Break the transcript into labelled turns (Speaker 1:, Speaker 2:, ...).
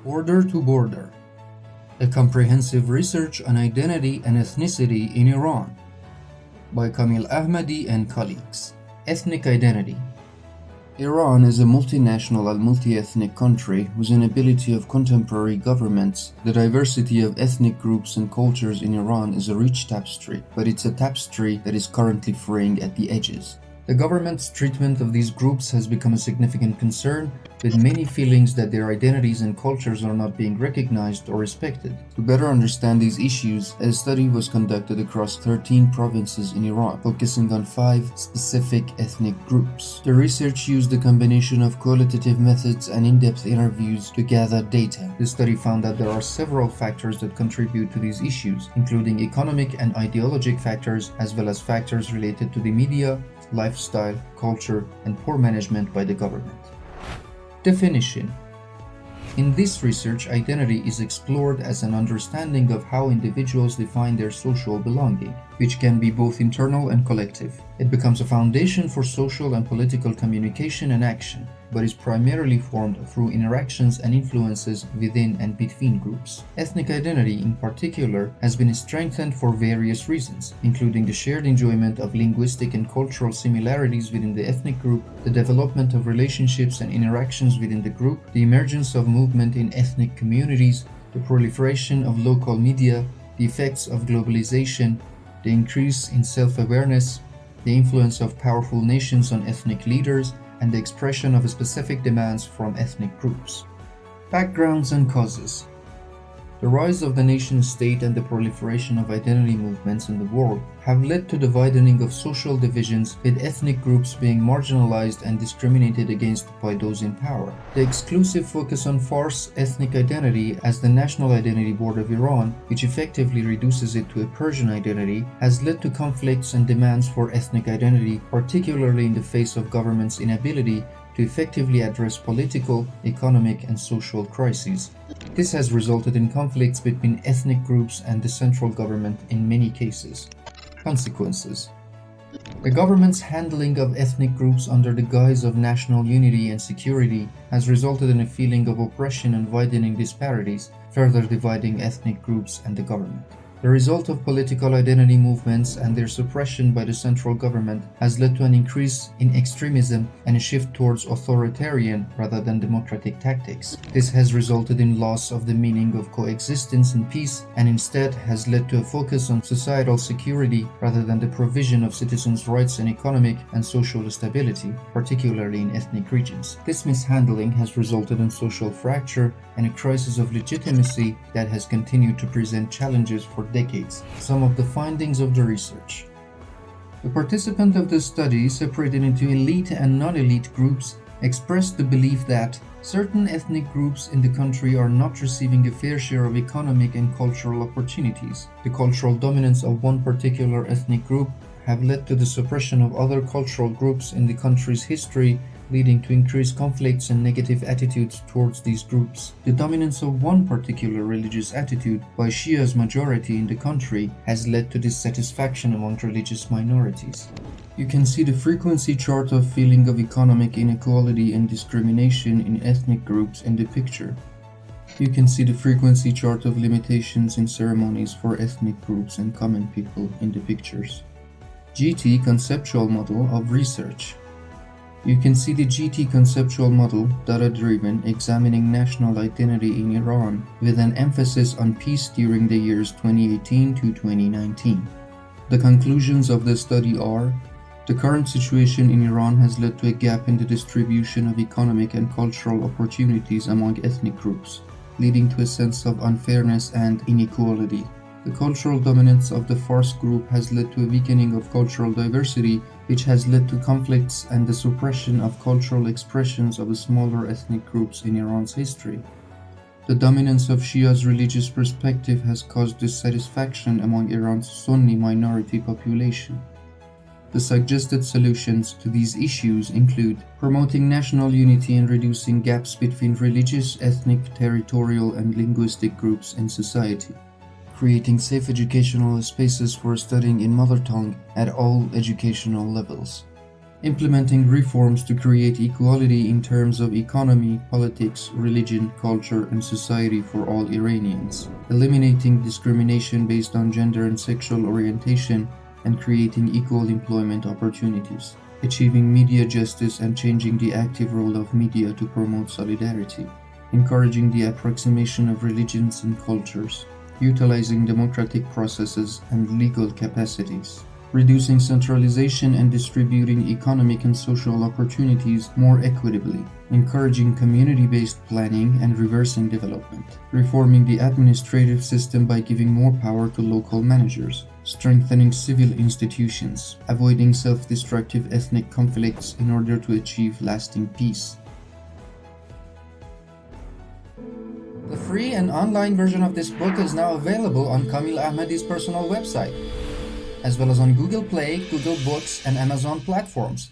Speaker 1: Border to Border, a comprehensive research on identity and ethnicity in Iran, by Kameel Ahmady and colleagues. Ethnic identity. Iran is a multinational and multi-ethnic country with an ability of contemporary governments. The diversity of ethnic groups and cultures in Iran is a rich tapestry, but it's a tapestry that is currently fraying at the edges. The government's treatment of these groups has become a significant concern, with many feelings that their identities and cultures are not being recognized or respected. To better understand these issues, a study was conducted across 13 provinces in Iran, focusing on 5 specific ethnic groups. The research used a combination of qualitative methods and in-depth interviews to gather data. The study found that there are several factors that contribute to these issues, including economic and ideologic factors, as well as factors related to the media, lifestyle, culture, and poor management by the government. Definition. In this research, identity is explored as an understanding of how individuals define their social belonging, which can be both internal and collective. It becomes a foundation for social and political communication and action, but is primarily formed through interactions and influences within and between groups. Ethnic identity, in particular, has been strengthened for various reasons, including the shared enjoyment of linguistic and cultural similarities within the ethnic group, the development of relationships and interactions within the group, the emergence of movement in ethnic communities, the proliferation of local media, the effects of globalization, the increase in self-awareness, the influence of powerful nations on ethnic leaders, and the expression of specific demands from ethnic groups. Backgrounds and causes. The rise of the nation-state and the proliferation of identity movements in the world have led to the widening of social divisions, with ethnic groups being marginalized and discriminated against by those in power. The exclusive focus on Fars ethnic identity as the National Identity Board of Iran, which effectively reduces it to a Persian identity, has led to conflicts and demands for ethnic identity, particularly in the face of government's inability to effectively address political, economic, and social crises. This has resulted in conflicts between ethnic groups and the central government in many cases. Consequences. The government's handling of ethnic groups under the guise of national unity and security has resulted in a feeling of oppression and widening disparities, further dividing ethnic groups and the government. The result of political identity movements and their suppression by the central government has led to an increase in extremism and a shift towards authoritarian rather than democratic tactics. This has resulted in loss of the meaning of coexistence and peace, and instead has led to a focus on societal security rather than the provision of citizens' rights and economic and social stability, particularly in ethnic regions. This mishandling has resulted in social fracture and a crisis of legitimacy that has continued to present challenges for decades. Some of the findings of the research. The participants of the study, separated into elite and non-elite groups, expressed the belief that certain ethnic groups in the country are not receiving a fair share of economic and cultural opportunities. The cultural dominance of one particular ethnic group have led to the suppression of other cultural groups in the country's history, leading to increased conflicts and negative attitudes towards these groups. The dominance of one particular religious attitude by Shia's majority in the country has led to dissatisfaction among religious minorities. You can see the frequency chart of feeling of economic inequality and discrimination in ethnic groups in the picture. You can see the frequency chart of limitations in ceremonies for ethnic groups and common people in the pictures. GT conceptual model of research. You can see the GT conceptual model, data-driven, examining national identity in Iran, with an emphasis on peace during the years 2018 to 2019. The conclusions of the study are: the current situation in Iran has led to a gap in the distribution of economic and cultural opportunities among ethnic groups, leading to a sense of unfairness and inequality. The cultural dominance of the Fars group has led to a weakening of cultural diversity, which has led to conflicts and the suppression of cultural expressions of smaller ethnic groups in Iran's history. The dominance of Shia's religious perspective has caused dissatisfaction among Iran's Sunni minority population. The suggested solutions to these issues include promoting national unity and reducing gaps between religious, ethnic, territorial, and linguistic groups in society, creating safe educational spaces for studying in mother tongue at all educational levels, implementing reforms to create equality in terms of economy, politics, religion, culture, and society for all Iranians, eliminating discrimination based on gender and sexual orientation, and creating equal employment opportunities, achieving media justice and changing the active role of media to promote solidarity, encouraging the approximation of religions and cultures, utilizing democratic processes and legal capacities, reducing centralization and distributing economic and social opportunities more equitably, encouraging community-based planning and reversing development, reforming the administrative system by giving more power to local managers, strengthening civil institutions, avoiding self-destructive ethnic conflicts in order to achieve lasting peace. The free and online version of this book is now available on Kameel Ahmady's personal website, as well as on Google Play, Google Books, and Amazon platforms.